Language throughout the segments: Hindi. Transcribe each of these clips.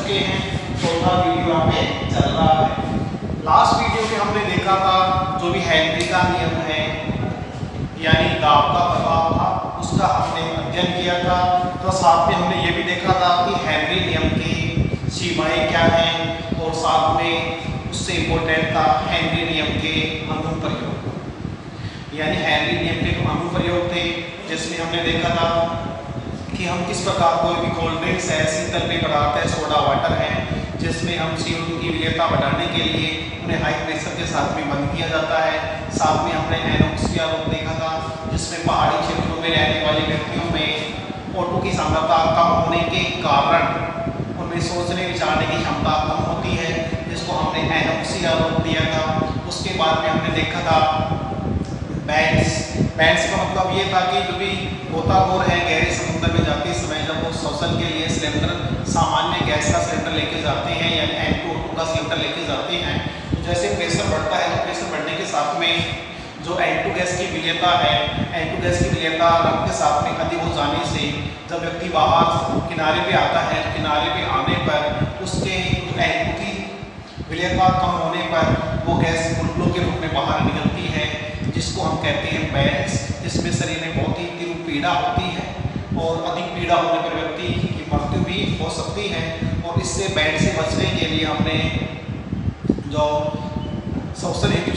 चुके हैं, चौथा वीडियो यहाँ पे चल रहा है। लास्ट वीडियो में हमने देखा था जो भी हेनरी का नियम है यानी दाब का प्रभाव था उसका हमने अध्ययन किया था। तो साथ में हमने ये भी देखा था कि हेनरी नियम की सीमाएं क्या हैं और साथ में उससे इम्पोर्टेंट था हेनरी नियम के अनुप्रयोग, यानी हेनरी नियम के अनुप्रयोग थे जिसमें हमने देखा था कि हम किस प्रकार कोई भी कोल्ड ड्रिंक्स है, शीतल पेय पदार्थ है, सोडा वाटर है, जिसमें हम CO2 की विलेयता बढ़ाने के लिए उन्हें हाई प्रेशर के साथ में बंद किया जाता है। साथ में हमने एनोक्सिया रोग देखा था जिसमें पहाड़ी क्षेत्रों में रहने वाले व्यक्तियों में O2 की सांद्रता कम होने के कारण उनमें सोचने विचारने की क्षमता कम होती है, जिसको हमने एनोक्सिया रोग दिया था। उसके बाद में हमने देखा था बैंड्स का मतलब ये था कि जो भी गोताखोर है गहरे समुद्र में जाते समय जब वो शोषण के लिए सिलेंडर, सामान्य गैस का सिलेंडर लेके जाते हैं यानी N2O2 का सिलेंडर लेके जाते हैं, तो जैसे प्रेशर बढ़ता है तो प्रेशर बढ़ने के साथ में जो N2 गैस की विलेयता है, N2 गैस की विलेयता रक्त के साथ में अधिक हो जाने से जब व्यक्ति बाहर किनारे पे आता है, किनारे पे आने पर उसके N2 की विलेयता कम होने पर वो गैस बुलबुलों के रूप में बाहर निकलती है, जिसको हम कहते हैं बैंड्स। जिसमें शरीर में बहुत ही तीव्र पीड़ा होती है और अधिक पीड़ा होने पर व्यक्ति की मृत्यु भी हो सकती है। और इससे बैंड से बचने के लिए हमने जो शोषण हेतु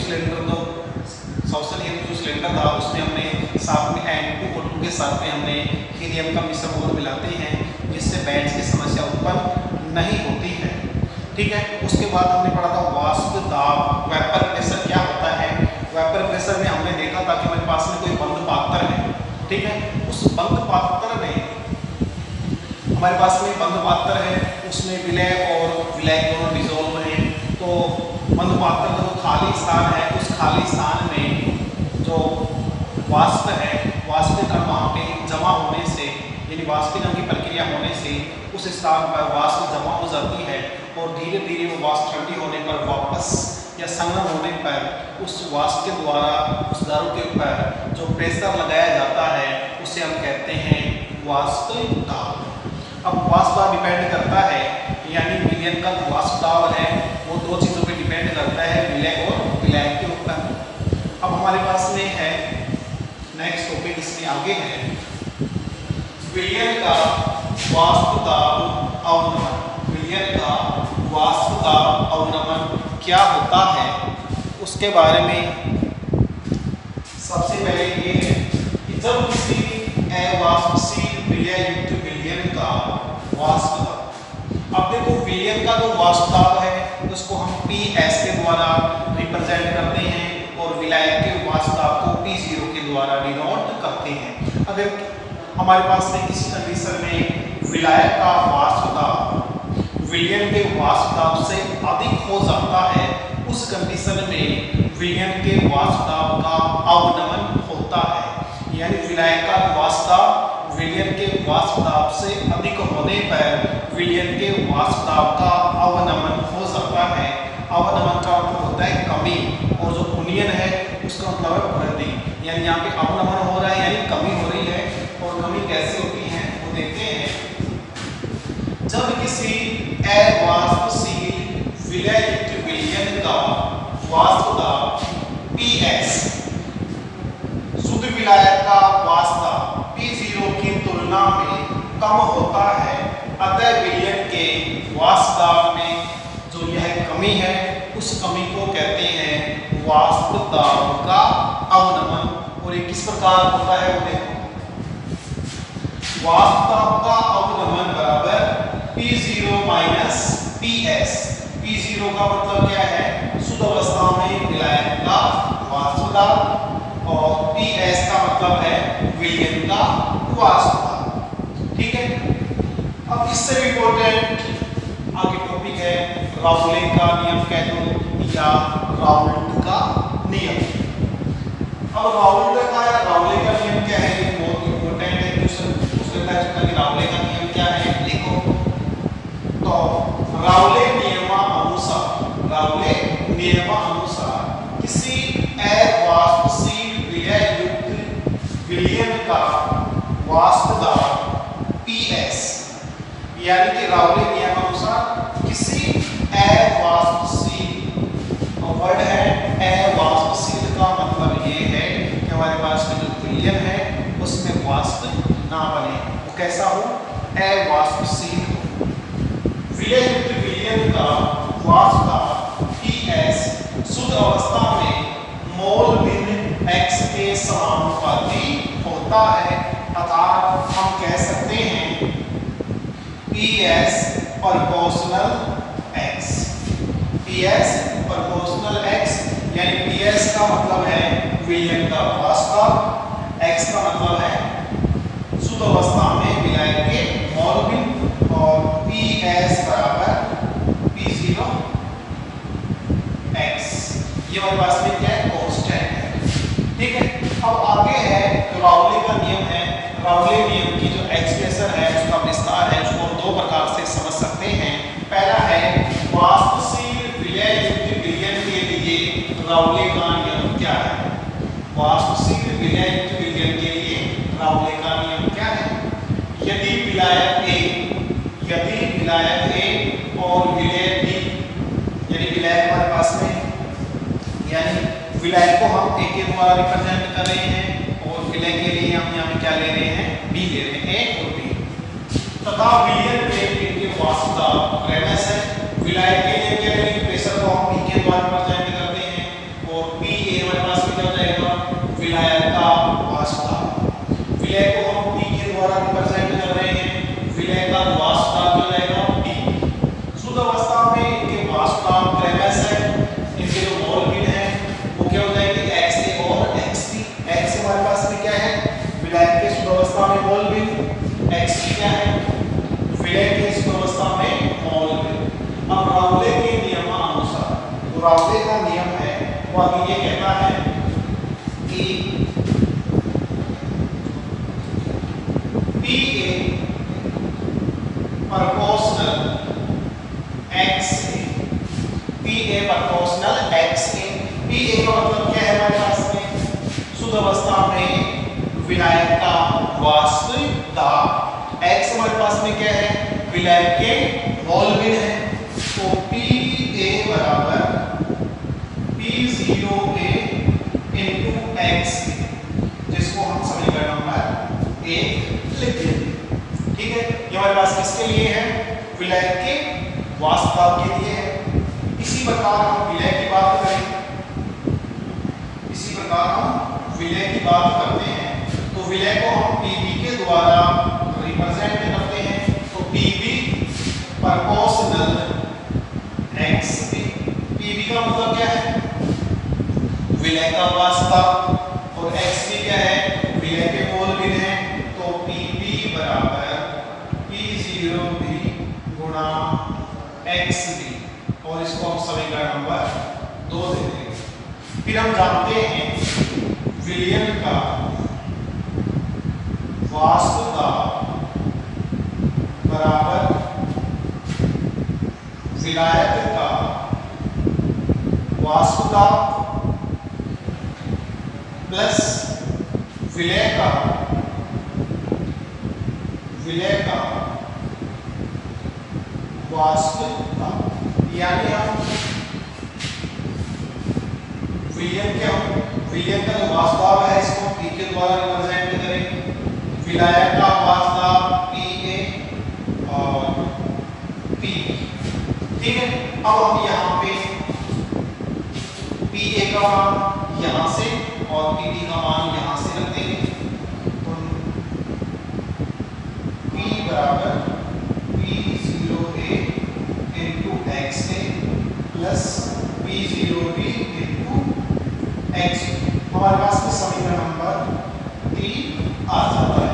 सिलेंडर था उसमें हमने साथ में N2O2 के साथ में हमने हीलियम का मिश्रण और मिलाते हैं, जिससे बैंड्स की समस्या उत्पन्न नहीं होती है। ठीक है, उसके बाद हमने पढ़ा था वाष्प दाब, वेपर प्रेशर क्या होता है। वेपर प्रेशर में हमने देखा था कि हमारे पास में कोई बंद पात्र है, ठीक है, उस बंद पात्र में हमारे पास में बंद पात्र है, उसमें विलय और विलय दोनों डिजोल्व हैं। तो बंद पात्र का जो खाली स्थान है उस खाली स्थान में जो वाष्प है, वाष्पीकरण वहाँ पे जमा होने से यानी वाष्पीकरण की प्रक्रिया होने से उस स्थान पर वाष्प जमा हो जाती है और धीरे धीरे वो वाष्प ठंडी होने पर वापस या संग्रह होने पर उस वाष्प के द्वारा उस दारू के ऊपर जो प्रेशर लगाया जाता है उसे हम कहते हैं वाष्प दाब। अब वाष्प दाब डिपेंड करता है यानी विलयन का वाष्प दाब है वो दो चीज़ों पे डिपेंड करता है, विलय और विलायक के ऊपर। अब हमारे पास में है नेक्स्ट टॉपिक, इसमें आगे है विलयन का वाष्प दाब अवनमन। विलयन का वाष्प दाब अवनमन क्या होता है उसके बारे में सबसे पहले ये है कि जब किसी अवाष्पशील विलय युक्त विलयन का वाष्प दाब, अब देखो विलयन का जो वाष्प दाब है उसको हम PS के द्वारा रिप्रेजेंट करते हैं और विलायक के वाष्प दाब को P0 के द्वारा डिनोट करते हैं। अगर हमारे पास में किसी कंडीशन में विलायक का वाष्प दाब विलयन के वाष्प दाब से अधिक हो जाता है, उस कंडीशन में विलयन के वाष्प दाब का अवनमन होता है। यानी विलायक का वाष्प दाब विलयन के वाष्प दाब से अधिक होने पर विलयन के वाष्प दाब का अवनमन हो सकता है। अवनमन का मतलब होता है कमी, और जो उन्नयन है उसका मतलब है वृद्धि। यानी यहाँ पे अवनमन हो रहा है यानी कमी हो रही है, और कमी कैसे होती है वो देखते हैं। जब किसी अवाष्पशील विलय युक्त विलयन का वाष्प दाब PS शुद्ध विलायक का वाष्प दाब P0 की तुलना में कम होता है, अतः विलयन के वाष्प दाब में जो यह कमी है उस कमी को कहते हैं वाष्प दाब का अवनमन। और ये किस प्रकार होता है वो देखो, वाष्प दाब का अवनमन बराबर P0 माइनस PS। P0 का मतलब क्या है, शुद्ध अवस्था में विलायक का वाष्प दाब, और PS का मतलब है विलयन का वाष्प दाब। ठीक है, अब इससे भी इम्पोर्टेंट आगे टॉपिक है राउले का नियम कह दो या राउल्ट का नियम। अब राउल्ट का या राउले का नियम क्या है, ये बहुत इम्पोर्टेंट है। राउले का नियम क्या है देखो, तो राउले नियमानुसार किसी अवाष्पशील विलय युक्त विलयन का वाष्प दाब PS, यानी कि राउले नियमानुसार ना बने, वो कैसा हो, अवाष्पशील हो। विलय विलयन का वाष्प का PS शुद्ध अवस्था में मोल भिन्न x के समानुपाती होता है, अर्थात हम कह सकते हैं PS proportional x। PS proportional x यानी PS का मतलब है विलयन का वाष्प, x का मतलब है शुद्ध अवस्था में विलय के मोल भिन्न, और PS बराबर P0 x। ये हमारे पास में क्या है, कांस्टेंट है। ठीक है, अब आगे है तो राउले का नियम है। राउले नियम की जो एक्सप्रेशन है, उसका विस्तार है, उसको हम दो प्रकार से समझ सकते हैं। पहला है वाष्पशील विलय युक्त विलयन के लिए राउले का नियम क्या है। वाष्पशील विलय युक्त विलयन के लिए राउले का नियम क्या है। यदि विलायक A और विलय B, यानी विलायक हमारे पास में, यानी विलायक को हम A के द्वारा रिप्रेजेंट कर रहे हैं और विलय के लिए हम यहाँ पे क्या ले रहे हैं, B ले रहे हैं, A और B, तथा विलयन में इनके वाष्प दाब क्रमश है। विलायक के लिए क्या लेंगे, प्रेशर को हम P के द्वारा रिप्रेजेंट करते हैं और PA हमारे पास में क्या हो जाएगा, विलायक का वाष्प दाब। विलय को हम P के द्वारा रिप्रेजेंट कर रहे हैं, विलय का वाष्प दाब हो जाएगा P। शुद्ध अवस्था में इनके वाष्प दाब क्रमश है, इनके जो मोल भिन्न है वो क्या हो जाएंगे, XA और XB। X हमारे पास में क्या है, विलायक के शुद्ध अवस्था में मोल भिन्न, XB क्या है, विलय के शुद्ध अवस्था में मोल भिन्न। अब राउले के नियमानुसार, तो राउले का नियम है वो अभी ये कहता है कि PA proportional XA, PA proportional XA। PA का मतलब क्या है हमारे पास में, शुद्ध अवस्था में विलायक का वाष्प दाब। X हमारे पास में क्या है, विलायक के मोल भिन्न है, तो PA बराबर P0A into XA, जिसको हम समीकरण नंबर 1 लिख देंगे। ठीक है, ये हमारे पास किसके लिए है, विलायक के वाष्प दाब के लिए है। इसी प्रकार हम विलय की बात करें, इसी प्रकार हम विलय की बात करते हैं, तो विलय को हम PB के द्वारा रिप्रेजेंट करते हैं, तो PB प्रोपोर्शनल XA। PB का मतलब क्या है, विलय का वाष्प दाब, और XB क्या है, विलय के मोल भिन्न है, तो PB बराबर P0B गुणा XB, और इसको हम समीकरण नंबर 2 दे देंगे। फिर हम जानते हैं विलयन का वाष्प दाब बराबर विलायक का वाष्प दाब प्लस विलय का वाष्प दाब। यानी हम विलयन का जो वाष्प दाब है इसको P के द्वारा रिप्रेजेंट करेंगे, विलायक का वाष्प दाब PA और PB। ठीक है, अब हम यहाँ पे PA का मान यहाँ से और PB का मान यहाँ से रख देंगे, तो P बराबर P0A into XA plus P0B into XB। हमारे पास में समीकरण नंबर 3 आ जाता है।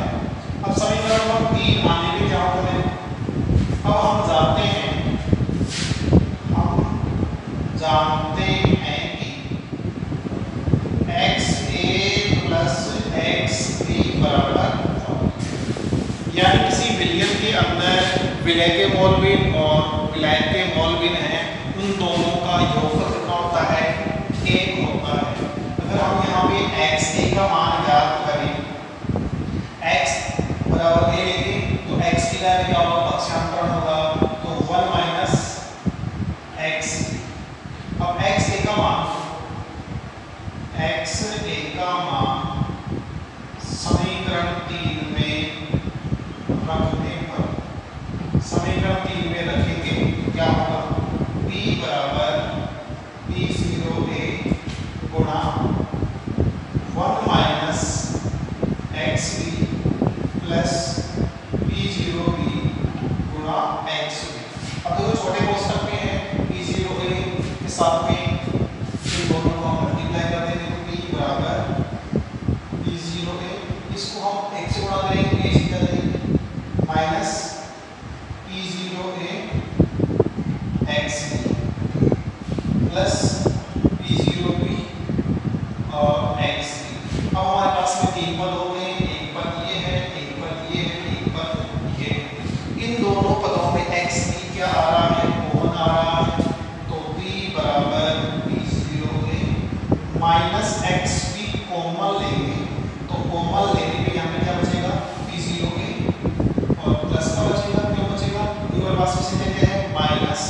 अब समीकरण नंबर 3 आने के क्या करें, अब हम जानते हैं कि XA प्लस XB बराबर, यानी किसी विलयन के अंदर विलय के मोल भिन्न और विलायक के मोल भिन्न है, उन दोनों का योगफल कितना होता है, 1 होता है। अगर हम यहाँ पे XA का मान ज्ञात करें, X बराबर A लेंगे तो X की जगह क्या होगा, पक्षांतरण होगा, तो 1 माइनस X। अब XA का मान समीकरण 3 में छोटे को सकते हैं P0A के साथ में इन दोनों को हम मल्टीप्लाई कर देंगे तो P बराबर P0A, इसको हम एक से गुणा करेंगे ये सीधा जाएगी minus P0A XB plus P0B और XB। अब हमारे पास में तीन पद हो गए, एक पद ये है, एक पद ये है, एक पद ये है। इन दोनों पदों में XB क्या आ रहा है, कॉमन आ रहा है, तो P बराबर P0A माइनस XB कॉमन लेंगे तो कॉमन लेने पे यहाँ पे क्या बचेगा P0A और प्लस का बचेगा, क्यों बचेगा क्योंकि हमारे पास में क्या है माइनस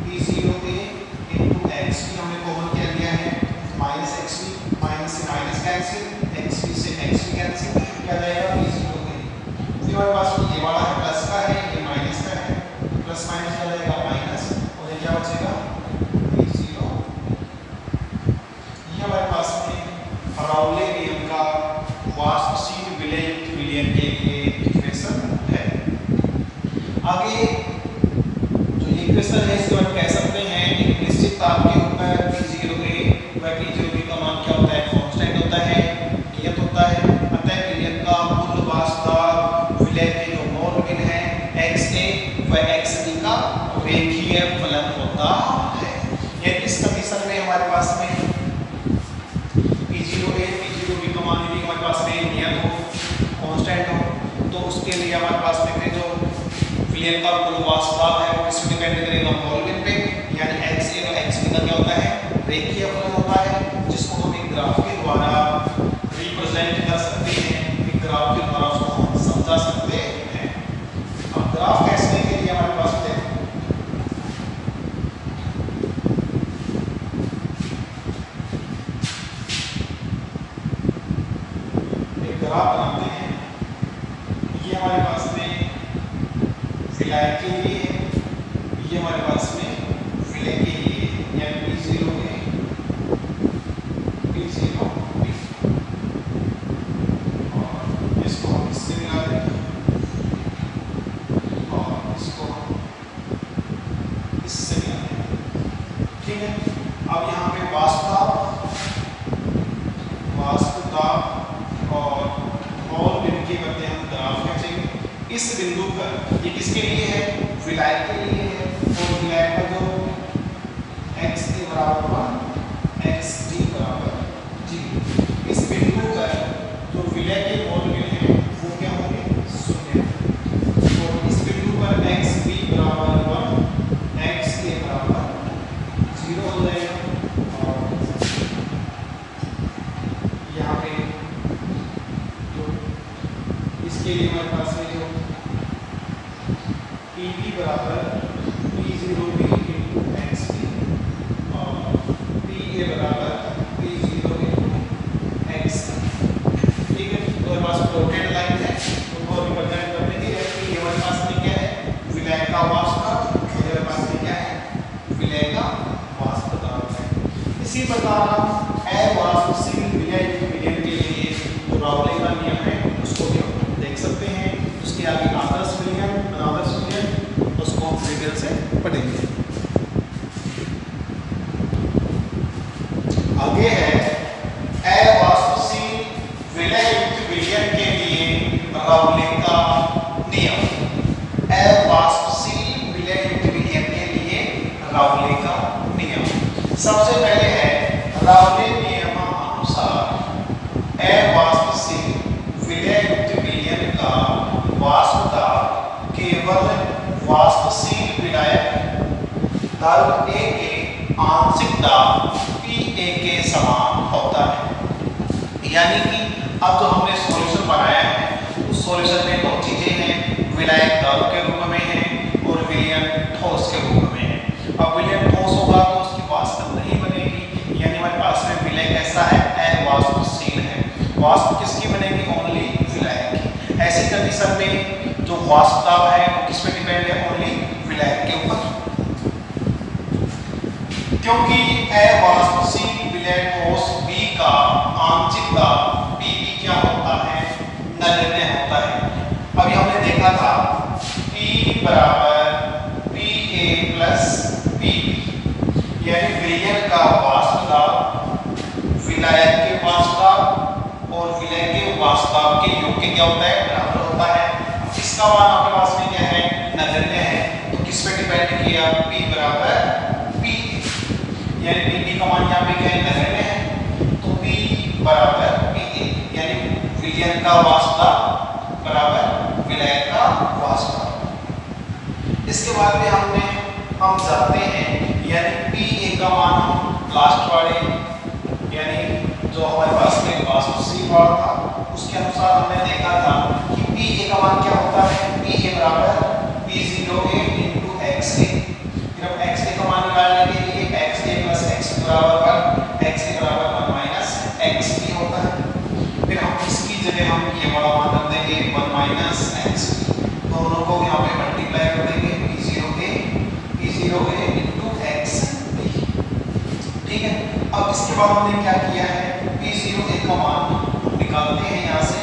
P0A इंटू XB हमने कॉमन क्या लिया है माइनस XB, माइनस से माइनस कैंसिल, XB से XB कैंसिल, क्या जाएगा P0A। फिर हमारे पास ये वाला है प्लस का है, ये माइनस का है, प्लस माइनस क्या जाएगा माइनस और ये क्या बचेगा P0। ये हमारे पास में राउले नियम का वाष्पशील विलयन विलयन के लिए इक्वेशन है। आगे जो ये इक्वेशन है इसको हम कह सकते हैं एक निश्चित ताप के ऊपर P0A व P0B का मान क्या होता है, कांस्टेंट होता है, नियत होता है। अतः विलयन का कुल वाष्प दाब विलय के जो मोल है XA व XB का रेखीय फलन होता है। ये इस कंडीशन में हमारे पास में P0A P0B का मान यदि हमारे पास में नियत हो, कांस्टेंट हो, तो उसके लिए हमारे पास में जो विलयन का कुल वाष्प दाब है वो किस पे डिपेंड करेगा, मोल पे, यानी XA और XB का क्या होता है रेखीय फलन होता है, जिसको हम एक ग्राफ के द्वारा रिप्रेजेंट कर सकते हैं, एक ग्राफ के द्वारा उसको हम समझा सकते हैं। अब ग्राफ कैसे के लिए हमारे पास देखो एक ग्राफ बनाते हैं। ये हमारे पास में विलय के लिए है, ये हमारे पास में विलय के लिए यानी P0A P0B और इसको हम इससे मिला देंगे और इसको हम इससे मिला देंगे, ठीक है। अब यहाँ पे वाष्प दाब और मोल बिंदु के मध्य हम ग्राफ खींचेंगे। इस बिंदु पर ये किसके लिए है, विलय के लिए है, और विलय का जो XA बराबर 1 XD बराबर 0, इस बिंदु पर जो विलय के मोल है वो क्या होंगे 0, तो इस बिंदु पर XB बराबर 1 XA बराबर 0 हो जाएगा। और यहाँ पे जो इसके लिए हमारे पास में जो PB बराबर P0B इंटू XB और PA बराबर P0A XB, ठीक है। तो हमारे पास डॉटेड लाइन है, उनको रिप्रेजेंट करने के लिए कि हमारे पास में क्या है विलय का वाष्प दाब, हमारे पास में क्या है विलय का वाष्प दाब है। इसी प्रकार हम अवाष्पशील विलय विलयन के लिए जो राउले का नियम है उसको भी हम देख सकते हैं। उसके आगे आदर्श विलयन, अनादर्श विलयन, उसको हम डिटेल से पढ़ेंगे। आगे है अवाष्पशील विलय विलयन के लिए राउले का नियम। अवाष्पशील विलय विलयन के लिए राउले का नियम सबसे पहले है राउले नियमानुसार अवाष्पशील विलय विलयन का वाष्प दाब केवल वाष्पशील विलायक दर A के आंशिक दाब PA के समान होता है। यानी कि अब जो हमने सॉल्यूशन बनाया है उस सॉल्यूशन में दो चीजें हैं, विलायक द्रव के रूप में है और विलयन ठोस के रूप में है। अब विलयन ठोस होगा तो उसकी वाष्प नहीं बनेगी, यानी हमारे पास में विलय कैसा है अवाष्पशील है। वाष्प किसकी बनेगी, ओनली विलायक की। ऐसी कंडीशन में जो वाष्प दाब है वो किस पे डिपेंड है, ओनली विलायक के ऊपर, क्योंकि अवाष्पशील विलय ठोस B का आंशिक दाब PB क्या होता है, नगण्य होता है। अभी हमने देखा था P बराबर PA प्लस पी, यानी विलयन का वाष्प दाब विलायक के वाष्प दाब और विलय के वाष्प दाब के योग के क्या होता है, बराबर होता है। इसका मान आपके पास में क्या है, नगण्य है, तो किस पे डिपेंड किया, P बराबर P, यानी P का मान यहाँ पे क्या है, नगण्य है, तो P बराबर P, यानी विलयन का वाष्प दाब बराबर विलायक का वाष्प दाब। इसके बाद में हम जानते हैं, यानी P का मान हम लास्ट वाले यानी जो हमारे पास में वाष्पशील वाला था उसके अनुसार हमने देखा था कि P का मान क्या होता है, P बराबर P0A into XA। फिर हम XA का मान निकालने के लिए XA plus XB बराबर XA बराबर 1 minus XB होता है। फिर हम इसकी जगह हम ये वाला मान रख देंगे 1 minus XB, दोनों को यहाँ पे मल्टीप्लाई कर देंगे P0A into XB। ठीक है, अब इसके बाद हमने क्या किया है, P0A का मान निकालते हैं यहाँ से,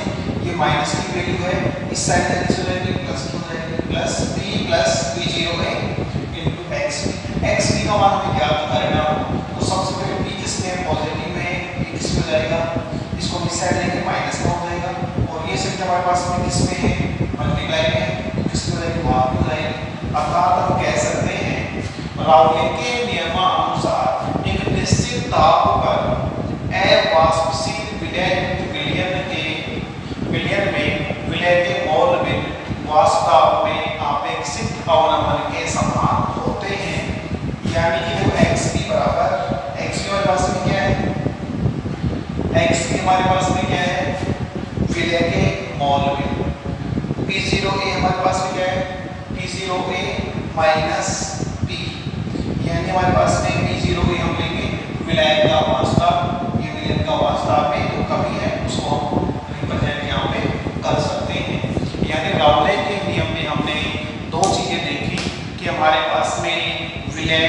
ये माइनस की वैल्यू है, इस साइड से चले जाएगी प्लस की हो जाएगी, plus P plus P0A into XB। XB का मान हमें ज्ञात करना हो तो सबसे पहले P किसमें है, पॉजिटिव में है, P किस में जाएगा, इसको इस साइड लेंगे माइनस में हो जाएगा, और ये संख्या हमारे पास में किसमें है, मल्टीप्लाई में, किसमें हो जाएगी, भाग में हो जाएगी। अर्थात हम कह सकते हैं राउले के नियमानुसार एक निश्चित ताप पर अवाष्पशील विलयन में विलय के मौल में वाष्प दाब में आपेक्षिक अवनमन के समान होते हैं, यानी कि वो XB बराबर XB हमारे पास में क्या है, XB हमारे पास में क्या है, विलय के मौल में, P0A हमारे पास में क्या है, P0A माइनस P, यानी हमारे पास में P0A हम लेंगे विलायक का वाष्प दाब, ये विलयन का वाष्प दाब में जो कमी है उसको हम रिप्रेजेंट यहाँ पे कर सकते हैं। यानी राउले के नियम में हमने दो चीजें देखी कि हमारे पास में विलय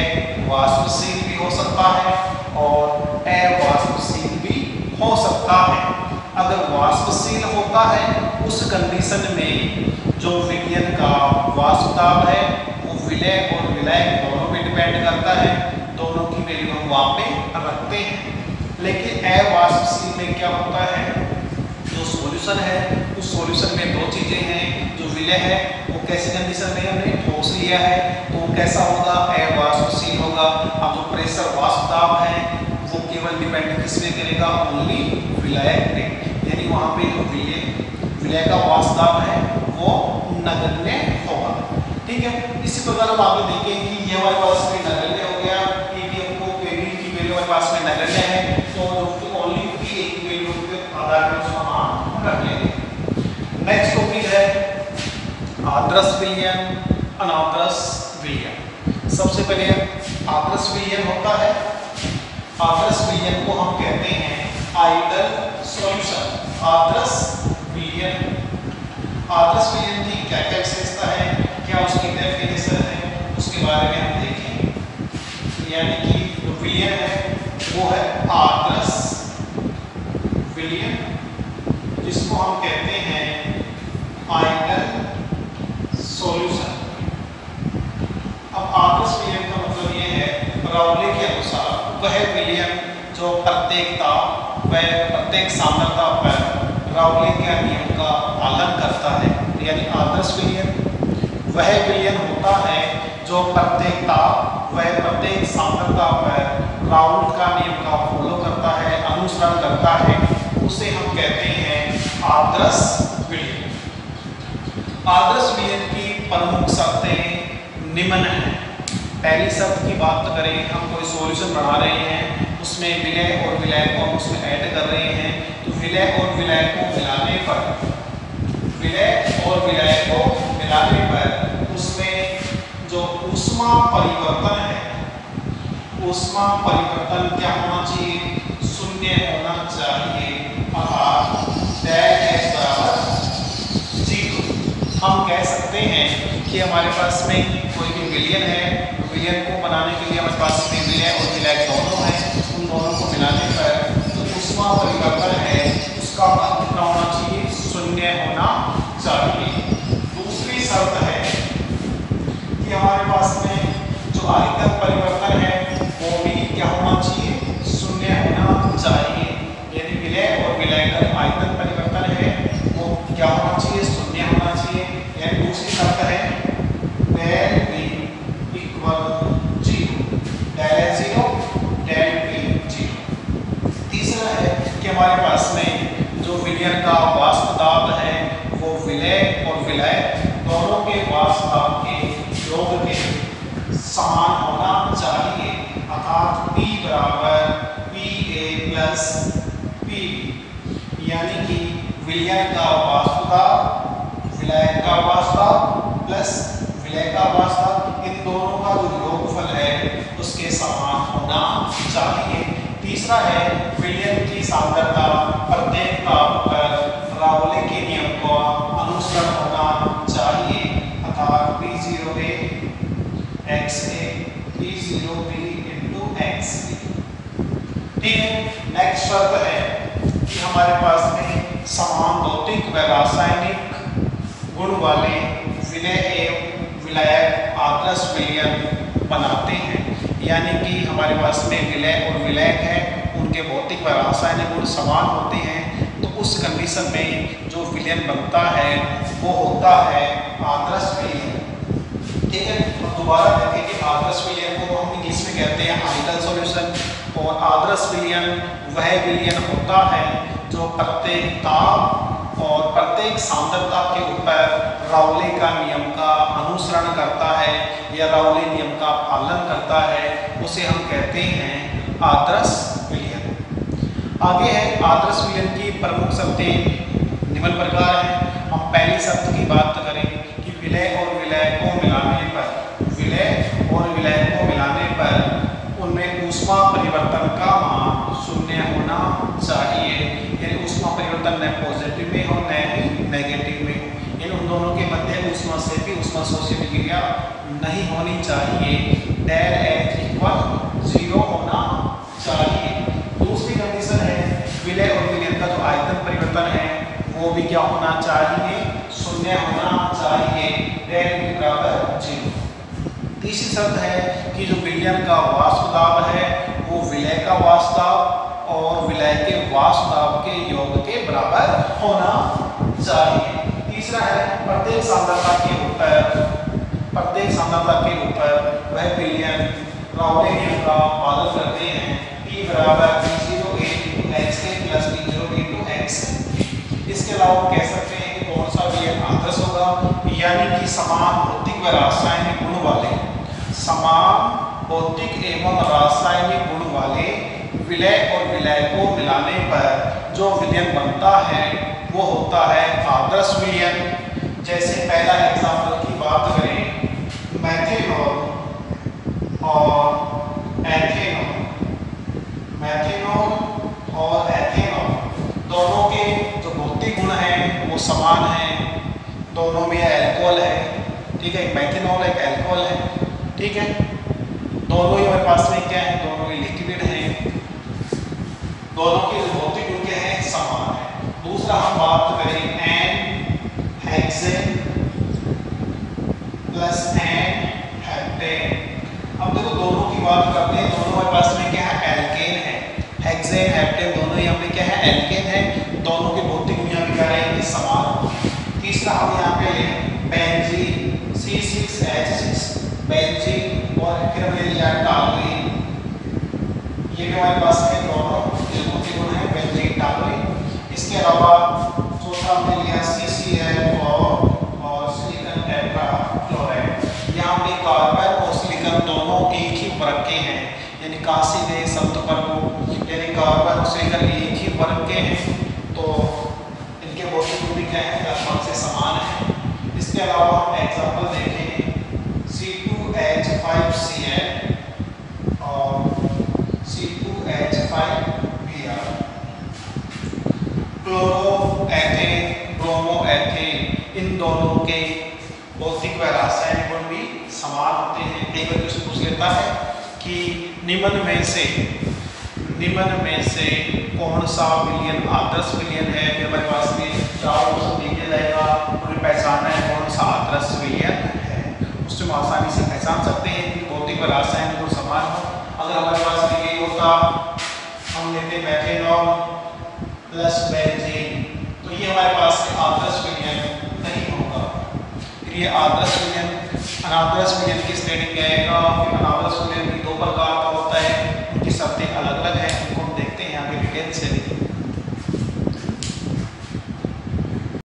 वाष्पशील भी हो सकता है और अवाष्पशील भी हो सकता है। अगर वाष्पशील होता है उस कंडीशन में जो विलयन का वाष्प दाब है वो विलय और विलायक दोनों पे डिपेंड करता है, दोनों की वैल्यू हम वहां पे रखते हैं। लेकिन अवाष्पशील में क्या होता है, जो सॉल्यूशन है उस सॉल्यूशन में दो चीजें हैं, जो विलय है वो कैसे कंडीशन में हमने ठोस लिया है तो वो कैसा होगा, अवाष्पशील होगा। अब जो प्रेशर वाष्प दाब है वो केवल डिपेंड किस पे करेगा, ओनली विलायक पे, यानी वहां पे जो विलय का वाष्प दाब है वो नगण्य होगा। ठीक है, इसी प्रकार हम आगे देखें कि ये हमारे पास में नगण्य हो गया, ATM को AB की वैल्यू हमारे पास में नगण्य है, तो ओनली PA की वैल्यू के आधार पर उसका मान रख लेंगे। नेक्स्ट टॉपिक है आदर्श विलयन, अनादर्श विलयन। सबसे पहले आदर्श विलयन होता है, आदर्श विलयन को हम कहते हैं आइडल सॉल्यूशन। आदर्श विलयन, आदर्श विलयन की क्या क्या विशेषता है, क्या उसकी डेफिनेशन है, उसके बारे में हम देखें। यानी कि जो विलयन है वो है आदर्श विलयन, जिसको हम कहते हैं आइडल सॉल्यूशन। अब आदर्श विलयन का मतलब ये है, राउले के अनुसार वह विलयन जो प्रत्येक ताप व प्रत्येक सांद्रता पर राउले के नियम का पालन करता है, यानी आदर्श विलयन वह विलयन होता है जो प्रत्येक ताप व प्रत्येक सांद्रता पर राउल का नियम का फॉलो करता है, अनुसरण करता है, उसे हम कहते हैं आदर्श विलयन। आदर्श विलयन की प्रमुख शर्तें निम्न हैं। पहली शर्त की बात करें, हम कोई सॉल्यूशन बना रहे हैं, उसमें विलय और विलायक को हम उसमें ऐड कर रहे हैं, तो विलय और विलायक को मिलाने पर, विलय और विलायक को मिलाने पर उसमें जो ऊष्मा परिवर्तन है, ऊष्मा परिवर्तन क्या होना चाहिए, शून्य होना चाहिए, अर्थात डेल एच बराबर 0। हम कह सकते हैं कि हमारे पास में कोई भी विलयन है, विलयन को बनाने के लिए हमारे पास में विलय और विलायक दोनों हैं, उन दोनों को मिलाने पर जो ऊष्मा परिवर्तन है उसका मान कितना होना चाहिए, शून्य होना चाहिए। दूसरी शर्त है कि हमारे पास में जो जो आयतन परिवर्तन है वो भी क्या होना चाहिए, शून्य होना चाहिए। यानी विलय और विलय का आयतन परिवर्तन है वो क्या होना चाहिए, शून्य होना चाहिए। यानी दूसरी शर्त है del V equal 0, del A 0, del V 0। तीसरा है कि हमारे पास में जो विलयन का वाष्प दाब है वो विलय और विलय दोनों के वाष्प दाब के योग के समान होना चाहिए, अर्थात P बराबर PA प्लस PB। यानी कि विलयन का वाष्प दाब, विलय का वाष्प दाब प्लस विलय का वाष्प दाब, इन दोनों का जो योगफल है उसके समान होना चाहिए। तीसरा है विलयन की सांद्रता प्रत्येक ताप पर राउले के नियम का अनुसरण होना चाहिए, अर्थात P0A XA P0B into XB। ठीक है। नेक्स्ट शर्त है कि हमारे पास में समान भौतिक व रासायनिक गुण वाले विलय एवं विलायक आदर्श विलयन बनाते हैं। यानी कि हमारे पास में विलय और विलायक है, उनके भौतिक व रासायनिक गुण समान होते हैं, तो उस कंडीशन में जो विलयन बनता है वो होता है आदर्श विलयन। ठीक है। तो दोबारा देखें कि आदर्श विलयन को हम इंग्लिश में कहते हैं आइडियल सॉल्यूशन, और आदर्श विलयन वह विलयन होता है जो प्रत्येक ताप और प्रत्येक सांद्रता के ऊपर राउले का नियम का अनुसरण करता है या राउले नियम का पालन करता है, उसे हम कहते हैं आदर्श विलयन। आगे है आदर्श विलयन की प्रमुख शर्तें निम्न प्रकार हैं। हम पहली शर्त की बात करें कि विलय और विलय को मिलाने पर, विलय और विलय को मिलाने पर उनमें ऊष्मा परिवर्तन का मान शून्य होना चाहिए। यानी ऊष्मा परिवर्तन न पॉजिटिव में हो न ही नेगेटिव में, यानी उन दोनों के मध्य ऊष्मा से भी ऊष्मा शोषण क्रिया नहीं होनी चाहिए। डेल H इक्वल 0 होना चाहिए। दूसरी कंडीशन है विलय और विलयन का जो आयतन परिवर्तन है वो भी क्या होना चाहिए, शून्य होना चाहिए, डेल V बराबर 0। तीसरी शर्त है कि जो विलयन का वाष्प दाब है वो विलय का वाष्प दाब और विलय के वाष्प दाब के योग के बराबर होना चाहिए। तीसरा है प्रत्येक सांद्रता के ऊपर वह विलयन राउले नियम का पालन करते हैं। P बराबर P0A XA plus P0B into XA। इसके अलावा हम कह सकते हैं कि कौन सा विलयन आदर्श होगा, यानी कि समान भौतिक व रासायनिक गुण वाले, समान भौतिक एवं रासायनिक गुण वाले विलय और विलय को मिलाने पर जो विलयन बनता है वो होता है आदर्श विलयन। जैसे पहला एग्जाम्पल की बात करें, मेथेनॉल और एथेनॉल, मेथेनॉल और एथेनॉल दोनों के जो भौतिक गुण हैं वो समान हैं, दोनों में अल्कोहल है। ठीक है, मेथेनॉल एक अल्कोहल है। ठीक है, दोनों ही हमारे पास में क्या है, दोनों ही लिक्विड हैं, दोनों के भौतिक गुण क्या है, समान है। दूसरा हम बात करें n hexane plus n heptane. अब देखो दोनों की बात करते हैं, दोनों हमारे पास में क्या है, एल्केन है। हेक्सेन हेप्टेन दोनों ही हमें क्या है, एल्केन है, दोनों के भौतिक गुण यहाँ भी क्या रहेंगे, समान। तीसरा हम यहाँ पे लें बेंजीन C6H6 बेंजीन, और फिर हमने लिया टॉलुइन, ये भी हमारे पास में दोनों के भौतिक गुण है बेंजीन टॉलुइन। इसके अलावा चौथा हमने लिया CCl और सिलिकॉन टेट्राक्लोराइड। यहाँ पे कार्बन और सिलिकॉन दोनों एक ही वर्ग के हैं, यानी कांसी के सप्तपर्क, यानी कार्बन और सिलिकॉन एक ही वर्ग के हैं, तो इनके भौतिक गुण क्या है, लगभग से समान है। इसके अलावा हम एग्जाम्पल देखें C2H5Cl और C2H5Br, क्लोरोएथेन, ब्रोमोएथेन, इन दोनों के भौतिक व रासायनिक गुण भी समान होते हैं। एक बार क्वेश्चन पूछ लेता है कि निम्न में से कौन सा विलयन आदर्श विलयन है। फिर हमारे पास में चार ऑप्शन दिया जाएगा, उन्हें पहचानना है कौन सा आदर्श विलयन है। उससे हम आसानी से पहचान सकते हैं कि भौतिक व रासायनिक गुण समान हो। अगर हमारे पास ये होता, हम लेते मेथेनॉल प्लस बेंजीन, तो ये हमारे पास आदर्श विलयन नहीं होगा। फिर ये आदर्श विलयन, अनादर्श विलयन की श्रेणी में आएगा। फिर अनादर्श विलयन भी दो प्रकार का होता है,